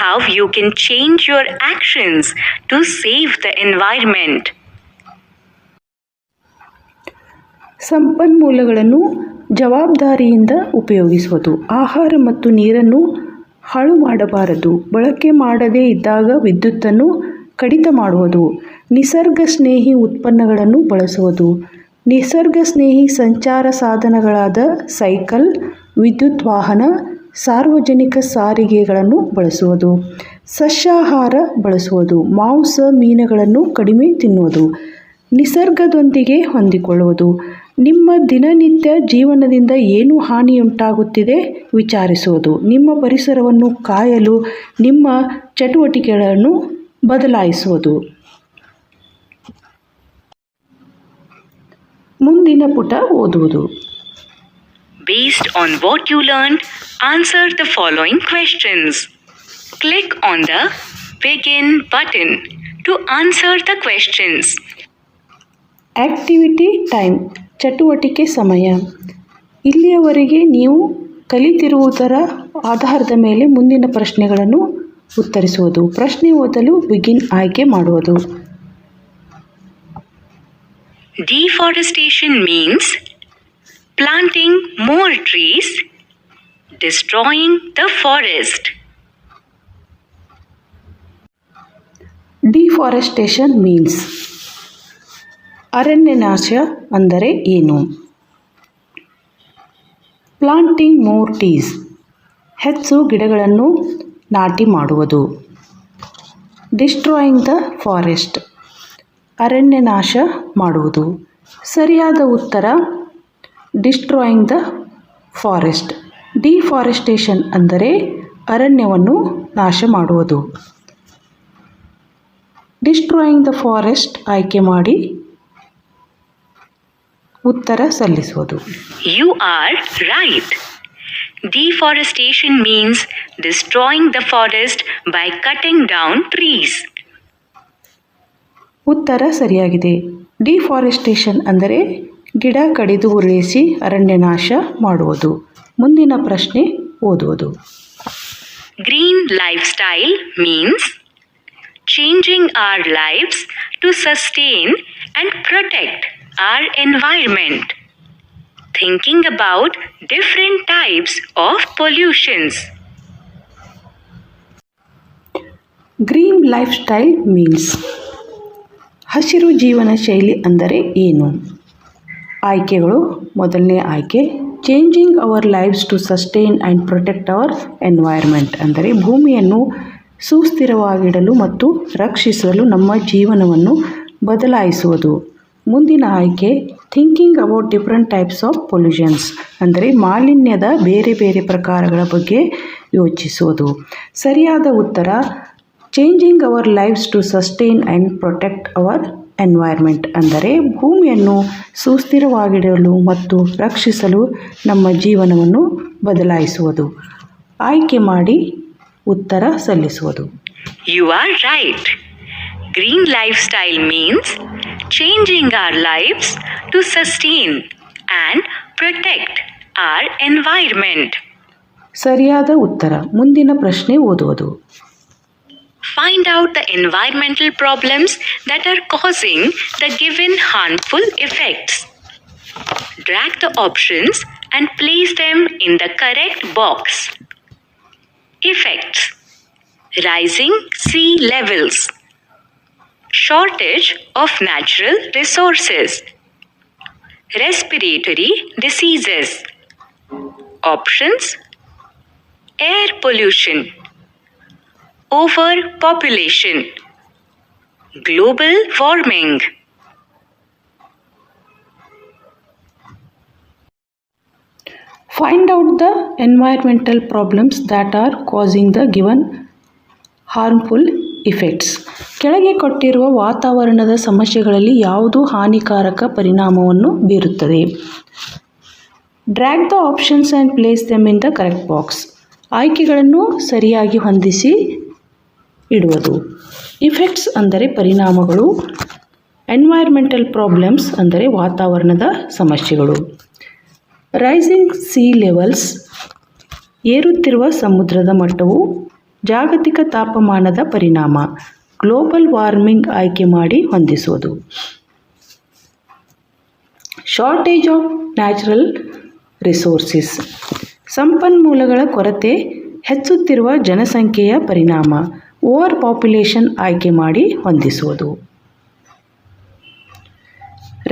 how you can change your actions to save the environment. ಸಂಪನ್ಮೂಲಗಳನ್ನು ಜವಾಬ್ದಾರಿಯಿಂದ ಉಪಯೋಗಿಸುವುದು. ಆಹಾರ ಮತ್ತು ನೀರನ್ನು ಹಾಳು ಮಾಡಬಾರದು. ಬಳಕೆ ಮಾಡದೇ ಇದ್ದಾಗ ವಿದ್ಯುತ್ತನ್ನು ಕಡಿತ ಮಾಡುವುದು. ನಿಸರ್ಗ ಸ್ನೇಹಿ ಉತ್ಪನ್ನಗಳನ್ನು ಬಳಸುವುದು. ನಿಸರ್ಗ ಸ್ನೇಹಿ ಸಂಚಾರ ಸಾಧನಗಳಾದ ಸೈಕಲ್, ವಿದ್ಯುತ್ ವಾಹನ, ಸಾರ್ವಜನಿಕ ಸಾರಿಗೆಗಳನ್ನು ಬಳಸುವುದು. ಸಸ್ಯಾಹಾರ ಬಳಸುವುದು. ಮಾಂಸ, ಮೀನುಗಳನ್ನು ಕಡಿಮೆ ತಿನ್ನುವುದು. ನಿಸರ್ಗದೊಂದಿಗೆ ಹೊಂದಿಕೊಳ್ಳುವುದು. ನಿಮ್ಮ ದಿನನಿತ್ಯ ಜೀವನದಿಂದ ಏನು ಹಾನಿಯುಂಟಾಗುತ್ತಿದೆ ವಿಚಾರಿಸುವುದು. ನಿಮ್ಮ ಪರಿಸರವನ್ನು ಕಾಯಲು ನಿಮ್ಮ ಚಟುವಟಿಕೆಗಳನ್ನು ಬದಲಾಯಿಸುವುದು. ಮುಂದಿನ ಪುಟ ಓದುವುದು. Based on what you learned, answer the following questions. Click on the Begin button to answer the questions. Activity time, ಚಟುವಟಿಕೆ ಸಮಯ. ಇಲ್ಲಿಯವರೆಗೆ ನೀವು ಕಲಿತಿರುವುದರ ಆಧಾರದ ಮೇಲೆ ಮುಂದಿನ ಪ್ರಶ್ನೆಗಳನ್ನು ಉತ್ತರಿಸುವುದು. ಪ್ರಶ್ನೆ ಓದಲು ಬಿಗಿನ್ ಆಯ್ಕೆ ಮಾಡುವುದು. Deforestation means planting more trees, destroying the forest. Deforestation means ಅರಣ್ಯನಾಶ ಅಂದರೆ ಏನು? ಪ್ಲಾಂಟಿಂಗ್ ಮೋರ್ ಟ್ರೀಸ್, ಹೆಚ್ಚು ಗಿಡಗಳನ್ನು ನಾಟಿ ಮಾಡುವುದು. ಡಿಸ್ಟ್ರಾಯಿಂಗ್ ದ ಫಾರೆಸ್ಟ್, ಅರಣ್ಯನಾಶ ಮಾಡುವುದು. ಸರಿಯಾದ ಉತ್ತರ ಡಿಸ್ಟ್ರಾಯಿಂಗ್ ದ ಫಾರೆಸ್ಟ್. ಡಿಫಾರೆಸ್ಟೇಷನ್ ಅಂದರೆ ಅರಣ್ಯವನ್ನು ನಾಶ ಮಾಡುವುದು. ಡಿಸ್ಟ್ರಾಯಿಂಗ್ ದ ಫಾರೆಸ್ಟ್ ಆಯ್ಕೆ ಮಾಡಿ ಉತ್ತರ ಸಲ್ಲಿಸುವುದು. You are right. Deforestation means destroying the forest by cutting down trees. ಉತ್ತರ ಸರಿಯಾಗಿದೆ. ಡಿಫಾರೆಸ್ಟೇಷನ್ ಅಂದರೆ ಗಿಡ ಕಡಿದು ಉರುಳಿಸಿ ಅರಣ್ಯನಾಶ ಮಾಡುವುದು. ಮುಂದಿನ ಪ್ರಶ್ನೆ ಓದುವುದು. Green lifestyle means changing our lives to sustain and protect our environment. Thinking about different types of pollutions. Green lifestyle means ಹಸಿರು ಜೀವನ ಶೈಲಿ ಅಂದರೆ ಏನು? ಆಯ್ಕೆಗಳು. ಮೊದಲನೇ ಆಯ್ಕೆ changing our lives to sustain and protect our environment ಅಂದರೆ ಭೂಮಿಯನ್ನು ಸುಸ್ಥಿರವಾಗಿಡಲು ಮತ್ತು ರಕ್ಷಿಸಲು ನಮ್ಮ ಜೀವನವನ್ನು ಬದಲಾಯಿಸುವುದು. ಮುಂದಿನ ಆಯ್ಕೆ thinking about different types of pollutions ಅಂದರೆ ಮಾಲಿನ್ಯದ ಬೇರೆ ಬೇರೆ ಪ್ರಕಾರಗಳ ಬಗ್ಗೆ ಯೋಚಿಸುವುದು. ಸರಿಯಾದ ಉತ್ತರ changing our lives to sustain and protect our environment ಅಂದರೆ ಭೂಮಿಯನ್ನು ಸುಸ್ಥಿರವಾಗಿಡಲು ಮತ್ತು ರಕ್ಷಿಸಲು ನಮ್ಮ ಜೀವನವನ್ನು ಬದಲಾಯಿಸುವುದು. ಆಯ್ಕೆ ಮಾಡಿ ಉತ್ತರ ಸಲ್ಲಿಸುವುದು. You are right. Green lifestyle means changing our lives to sustain and protect our environment. ಸರಿಯಾದ ಉತ್ತರ. ಮುಂದಿನ ಪ್ರಶ್ನೆ ಓದುವುದು. Find out the environmental problems that are causing the given harmful effects. Drag the options and place them in the correct box. Effects: rising sea levels, shortage of natural resources, respiratory diseases. Options: air pollution, overpopulation, global warming. Find out the environmental problems that are causing the given harmful effects. ಕೆಳಗೆ ಕೊಟ್ಟಿರುವ ವಾತಾವರಣದ ಸಮಸ್ಯೆಗಳಲ್ಲಿ ಯಾವುದು ಹಾನಿಕಾರಕ ಪರಿಣಾಮವನ್ನು ಬೀರುತ್ತದೆ? Drag the options and place them in the correct box. ಆಯ್ಕೆಗಳನ್ನು ಸರಿಯಾಗಿ ಹೊಂದಿಸಿ ಇಡುವುದು. ಇಫೆಕ್ಟ್ಸ್ ಅಂದರೆ ಪರಿಣಾಮಗಳು. ಎನ್ವೈರ್ಮೆಂಟಲ್ ಪ್ರಾಬ್ಲಮ್ಸ್ ಅಂದರೆ ವಾತಾವರಣದ ಸಮಸ್ಯೆಗಳು. ರೈಸಿಂಗ್ ಸೀ ಲೆವೆಲ್ಸ್ ಏರುತ್ತಿರುವ ಸಮುದ್ರದ ಮಟ್ಟವು ಜಾಗತಿಕ ತಾಪಮಾನದ ಪರಿಣಾಮ. ಗ್ಲೋಬಲ್ ವಾರ್ಮಿಂಗ್ ಆಯ್ಕೆ ಮಾಡಿ ಹೊಂದಿಸುವುದು. ಶಾರ್ಟೇಜ್ ಆಫ್ ನ್ಯಾಚುರಲ್ ರಿಸೋರ್ಸಸ್, ಸಂಪನ್ಮೂಲಗಳ ಕೊರತೆ, ಹೆಚ್ಚುತ್ತಿರುವ ಜನಸಂಖ್ಯೆಯ ಪರಿಣಾಮ, ಓವರ್ ಪಾಪ್ಯುಲೇಷನ್ ಆಯ್ಕೆ ಮಾಡಿ ಹೊಂದಿಸುವುದು.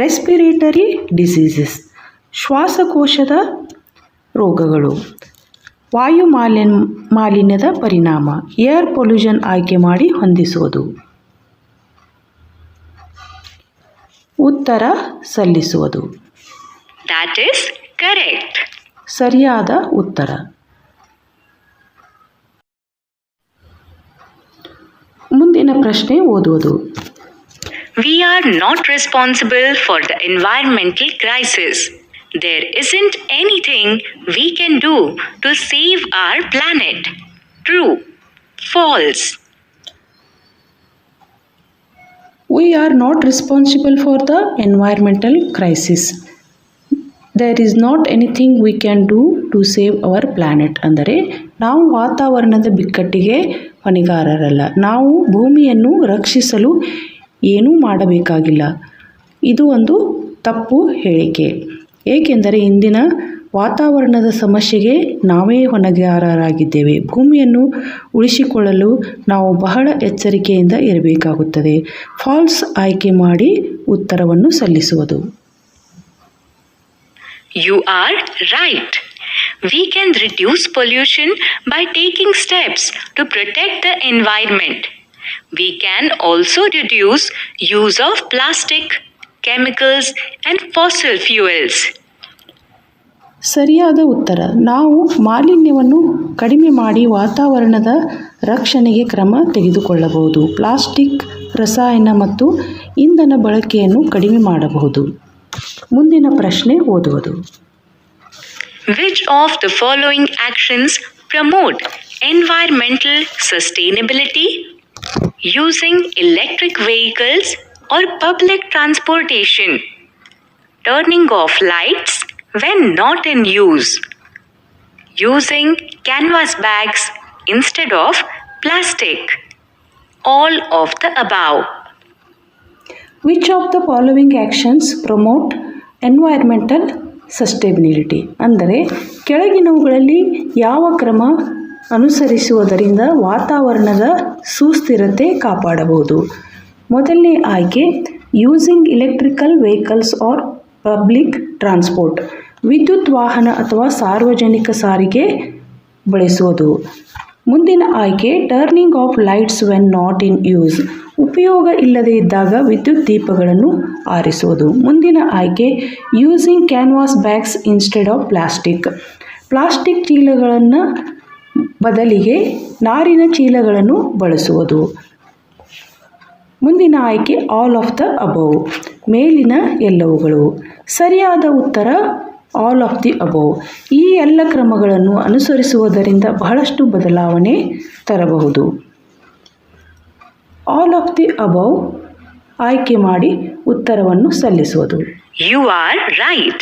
ರೆಸ್ಪಿರೇಟರಿ ಡಿಸೀಸಸ್, ಶ್ವಾಸಕೋಶದ ರೋಗಗಳು, ವಾಯು ಮಾಲಿನ್ಯದ ಪರಿಣಾಮ, ಏರ್ ಪೊಲ್ಯೂಷನ್ ಆಯ್ಕೆ ಮಾಡಿ ಹೊಂದಿಸುವುದು. ಉತ್ತರ ಸಲ್ಲಿಸುವುದು. That is correct. ಸರಿಯಾದ ಉತ್ತರ. ಮುಂದಿನ ಪ್ರಶ್ನೆ ಓದುವುದು. We are not responsible for the environmental crisis. There isn't anything we can do to save our planet. True. False. We are not responsible for the environmental crisis. There is not anything we can do to save our planet. ಅಂದರೆ ನಾವು ವಾತಾವರಣದ ಬಿಕ್ಕಟ್ಟಿಗೆ ಹೊಣೆಗಾರರಲ್ಲ. ನಾವು ಭೂಮಿಯನ್ನು ರಕ್ಷಿಸಲು ಏನೂ ಮಾಡಬೇಕಾಗಿಲ್ಲ. ಇದು ಒಂದು ತಪ್ಪು ಹೇಳಿಕೆ. ಏಕೆಂದರೆ ಇಂದಿನ ವಾತಾವರಣದ ಸಮಸ್ಯೆಗೆ ನಾವೇ ಹೊಣೆಗಾರರಾಗಿದ್ದೇವೆ. ಭೂಮಿಯನ್ನು ಉಳಿಸಿಕೊಳ್ಳಲು ನಾವು ಬಹಳ ಎಚ್ಚರಿಕೆಯಿಂದ ಇರಬೇಕಾಗುತ್ತದೆ. ಫಾಲ್ಸ್ ಆಯ್ಕೆ ಮಾಡಿ ಉತ್ತರವನ್ನು ಸಲ್ಲಿಸುವುದು. You are right. We can reduce pollution by taking steps to protect the environment. We can also reduce use of plastic, chemicals and fossil fuels. ಸರಿಯಾದ ಉತ್ತರ. ನಾವು ಮಾಲಿನ್ಯವನ್ನು ಕಡಿಮೆ ಮಾಡಿ ವಾತಾವರಣದ ರಕ್ಷಣೆಗೆ ಕ್ರಮ ತೆಗೆದುಕೊಳ್ಳಬಹುದು. ಪ್ಲಾಸ್ಟಿಕ್, ರಸಾಯನ ಮತ್ತು ಇಂಧನ ಬಳಕೆಯನ್ನು ಕಡಿಮೆ ಮಾಡಬಹುದು. ಮುಂದಿನ ಪ್ರಶ್ನೆ ಓದುವುದು. Which of the following actions promote environmental sustainability? Using electric vehicles or public transportation. Turning off lights when not in use. Using canvas bags instead of plastic. All of the above. Which of the following actions promote environmental sustainability? ಅಂದರೆ ಕೆಳಗಿನವುಗಳಲ್ಲಿ ಯಾವ ಕ್ರಮ ಅನುಸರಿಸುವುದರಿಂದ ವಾತಾವರಣದ ಸುಸ್ಥಿರತೆ ಕಾಪಾಡಬಹುದು? ಮೊದಲನೇ ಆಯ್ಕೆ using electrical vehicles are public transport, ವಿದ್ಯುತ್ ವಾಹನ ಅಥವಾ ಸಾರ್ವಜನಿಕ ಸಾರಿಗೆ ಬಳಸುವುದು. ಮುಂದಿನ ಆಯ್ಕೆ turning of lights when not in use, ಉಪಯೋಗ ಇಲ್ಲದೇ ಇದ್ದಾಗ ವಿದ್ಯುತ್ ದೀಪಗಳನ್ನು ಆರಿಸುವುದು. ಮುಂದಿನ ಆಯ್ಕೆ using canvas bags instead of plastic, plastic ಚೀಲಗಳನ್ನು ಬದಲಿಗೆ ನಾರಿನ ಚೀಲಗಳನ್ನು ಬಳಸುವುದು. ಮುಂದಿನ ಆಯ್ಕೆ ಆಲ್ ಆಫ್ ದ ಅಬೌವ್, ಮೇಲಿನ ಎಲ್ಲವುಗಳು. ಸರಿಯಾದ ಉತ್ತರ ಆಲ್ ಆಫ್ ದಿ ಅಬೌವ್. ಈ ಎಲ್ಲ ಕ್ರಮಗಳನ್ನು ಅನುಸರಿಸುವುದರಿಂದ ಬಹಳಷ್ಟು ಬದಲಾವಣೆ ತರಬಹುದು. ಆಲ್ ಆಫ್ ದಿ ಅಬೌವ್ ಆಯ್ಕೆ ಮಾಡಿ ಉತ್ತರವನ್ನು ಸಲ್ಲಿಸುವುದು. You are right.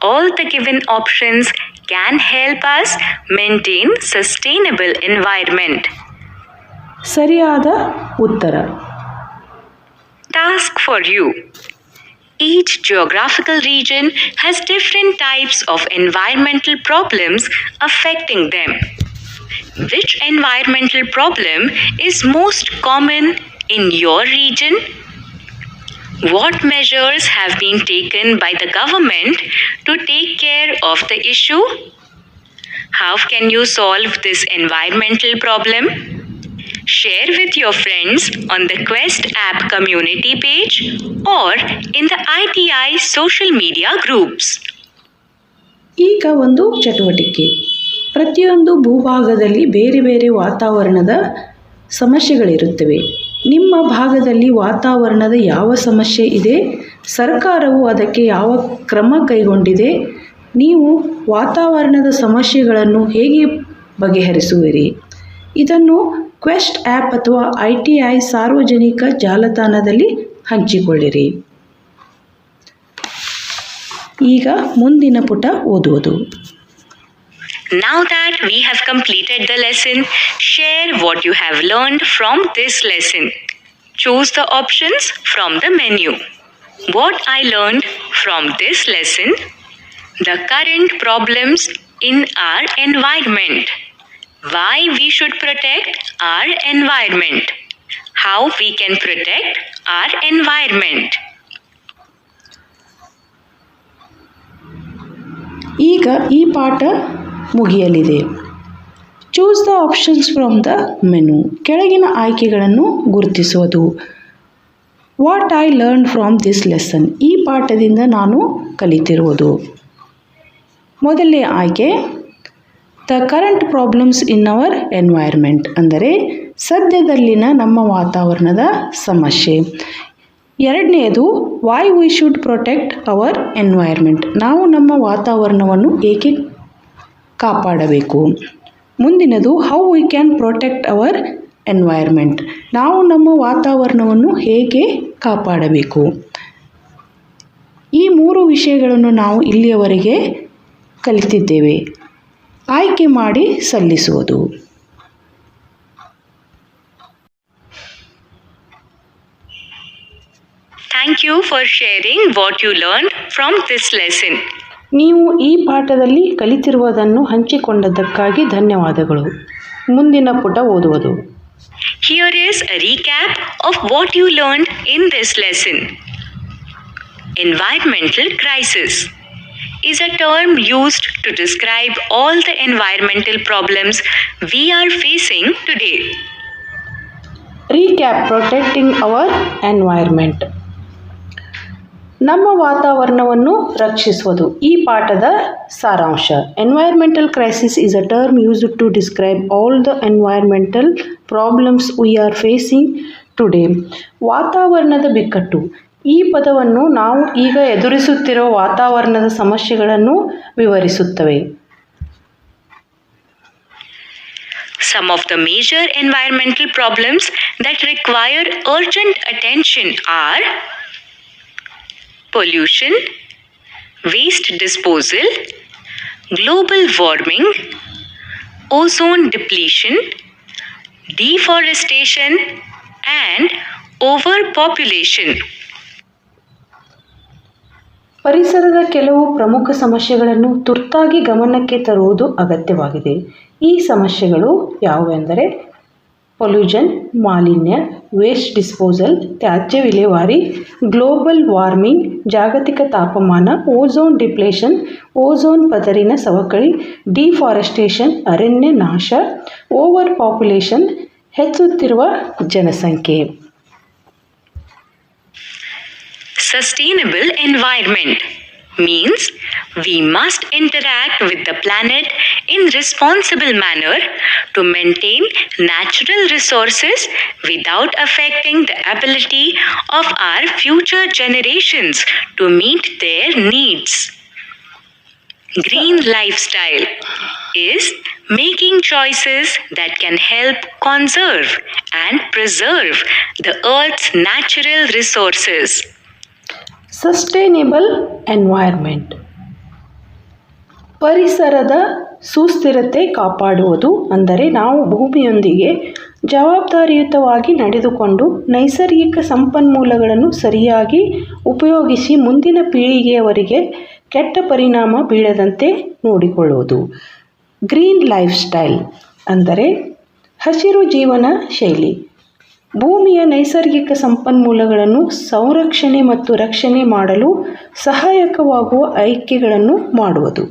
All the given options can help us maintain sustainable environment. ಸರಿಯಾದ ಉತ್ತರ. Task for you. Each geographical region has different types of environmental problems affecting them. Which environmental problem is most common in your region? What measures have been taken by the government to take care of the issue? How can you solve this environmental problem? Share with your friends on the Quest app community page or in the ITI social media groups. ಈಗ ಒಂದು ಚಟುವಟಿಕೆ. ಪ್ರತಿಯೊಂದು ಭೂಭಾಗದಲ್ಲಿ ಬೇರೆ ಬೇರೆ ವಾತಾವರಣದ ಸಮಸ್ಯೆಗಳಿರುತ್ತವೆ. ನಿಮ್ಮ ಭಾಗದಲ್ಲಿ ವಾತಾವರಣದ ಯಾವ ಸಮಸ್ಯೆ ಇದೆ? ಸರ್ಕಾರವು ಅದಕ್ಕೆ ಯಾವ ಕ್ರಮ ಕೈಗೊಂಡಿದೆ? ನೀವು ವಾತಾವರಣದ ಸಮಸ್ಯೆಗಳನ್ನು ಹೇಗೆ ಬಗೆಹರಿಸುವಿರಿ? ಇದನ್ನು ಕ್ವೆಸ್ಟ್ ಆ್ಯಪ್ ಅಥವಾ ITI ಸಾರ್ವಜನಿಕ ಜಾಲತಾಣದಲ್ಲಿ ಹಂಚಿಕೊಳ್ಳಿರಿ. ಈಗ ಮುಂದಿನ ಪುಟ ಓದುವುದು. Now that we have completed the lesson, share what you have learned from this lesson. Choose the options from the menu. What I learned from this lesson the current problems in our environment, why we should protect our environment, how we can protect our environment. ಈಗ ಈ ಪಾಠ ಮುಗಿಯಲಿದೆ. Choose the options from the menu. ಕೆಳಗಿನ ಆಯ್ಕೆಗಳನ್ನು ಗುರುತಿಸುವುದು. What I learn from this lesson. ಈ ಪಾಠದಿಂದ ನಾನು ಕಲಿತಿರುವುದು. ಮೊದಲನೇ ಆಯ್ಕೆ the current problems in our environment, ಅಂದರೆ ಸದ್ಯದಲ್ಲಿನ ನಮ್ಮ ವಾತಾವರಣದ ಸಮಸ್ಯೆ. ಎರಡನೆಯದು why we should protect our environment, ನಾವು ನಮ್ಮ ವಾತಾವರಣವನ್ನು ಏಕೆ ಕಾಪಾಡಬೇಕು. ಮುಂದಿನದು how we can protect our environment, ನಾವು ನಮ್ಮ ವಾತಾವರಣವನ್ನು ಹೇಗೆ ಕಾಪಾಡಬೇಕು. ಈ ಮೂರು ವಿಷಯಗಳನ್ನು ನಾವು ಇಲ್ಲಿಯವರೆಗೆ ಕಲಿತಿದ್ದೇವೆ. ಆಯ್ಕೆ ಮಾಡಿ ಸಲ್ಲಿಸುವುದು. Thank you for sharing what you learned from this lesson. ನೀವು ಈ ಪಾಠದಲ್ಲಿ ಕಲಿತಿರುವುದನ್ನು ಹಂಚಿಕೊಂಡದ್ದಕ್ಕಾಗಿ ಧನ್ಯವಾದಗಳು. ಮುಂದಿನ ಪುಟ ಓದುವುದು. Here is a recap of what you learned in this lesson. Environmental crisis is a term used to describe all the environmental problems we are facing today. Recap protecting our environment, ನಮ್ಮ ವಾತಾವರಣವನ್ನು ರಕ್ಷಿಸುವುದು. ಈ ಪಾಠದ ಸಾರಾಂಶ. Environmental crisis is a term used to describe all the environmental problems we are facing today. ವಾತಾವರಣದ ಬಿಕ್ಕಟ್ಟು, ಈ ಪದವನ್ನು ನಾವು ಈಗ ಎದುರಿಸುತ್ತಿರುವ ವಾತಾವರಣದ ಸಮಸ್ಯೆಗಳನ್ನು ವಿವರಿಸುತ್ತವೆ. Some of the major environmental problems that require urgent attention are pollution, waste disposal, global warming, ozone depletion, deforestation, and overpopulation. ಪರಿಸರದ ಕೆಲವು ಪ್ರಮುಖ ಸಮಸ್ಯೆಗಳನ್ನು ತುರ್ತಾಗಿ ಗಮನಕ್ಕೆ ತರುವುದು ಅಗತ್ಯವಾಗಿದೆ. ಈ ಸಮಸ್ಯೆಗಳು ಯಾವುವೆಂದರೆ ಪೊಲ್ಯೂಷನ್, ಮಾಲಿನ್ಯ, ವೇಸ್ಟ್ ಡಿಸ್ಪೋಸಲ್, ತ್ಯಾಜ್ಯ ವಿಲೇವಾರಿ, ಗ್ಲೋಬಲ್ ವಾರ್ಮಿಂಗ್, ಜಾಗತಿಕ ತಾಪಮಾನ, ಓಝೋನ್ ಡಿಪ್ಲೇಷನ್, ಓಝೋನ್ ಪದರಿನ ಸವಕಳಿ, ಡಿಫಾರೆಸ್ಟೇಷನ್, ಅರಣ್ಯ ನಾಶ, ಓವರ್ ಪಾಪ್ಯುಲೇಷನ್, ಹೆಚ್ಚುತ್ತಿರುವ ಜನಸಂಖ್ಯೆ. Sustainable environment means we must interact with the planet in responsible manner to maintain natural resources without affecting the ability of our future generations to meet their needs. Green lifestyle is making choices that can help conserve and preserve the earth's natural resources. Sustainable environment, ಪರಿಸರದ ಸುಸ್ಥಿರತೆ ಕಾಪಾಡುವುದು, ಅಂದರೆ ನಾವು ಭೂಮಿಯೊಂದಿಗೆ ಜವಾಬ್ದಾರಿಯುತವಾಗಿ ನಡೆದುಕೊಂಡು ನೈಸರ್ಗಿಕ ಸಂಪನ್ಮೂಲಗಳನ್ನು ಸರಿಯಾಗಿ ಉಪಯೋಗಿಸಿ ಮುಂದಿನ ಪೀಳಿಗೆಯವರಿಗೆ ಕೆಟ್ಟ ಪರಿಣಾಮ ಬೀಳದಂತೆ ನೋಡಿಕೊಳ್ಳುವುದು. ಗ್ರೀನ್ ಲೈಫ್ ಸ್ಟೈಲ್ ಅಂದರೆ ಹಸಿರು ಜೀವನ ಶೈಲಿ, ಭೂಮಿಯ ನೈಸರ್ಗಿಕ ಸಂಪನ್ಮೂಲಗಳನ್ನು ಸಂರಕ್ಷಣೆ ಮತ್ತು ರಕ್ಷಣೆ ಮಾಡಲು ಸಹಾಯಕವಾಗುವ ಆಯ್ಕೆಗಳನ್ನು ಮಾಡುವುದು.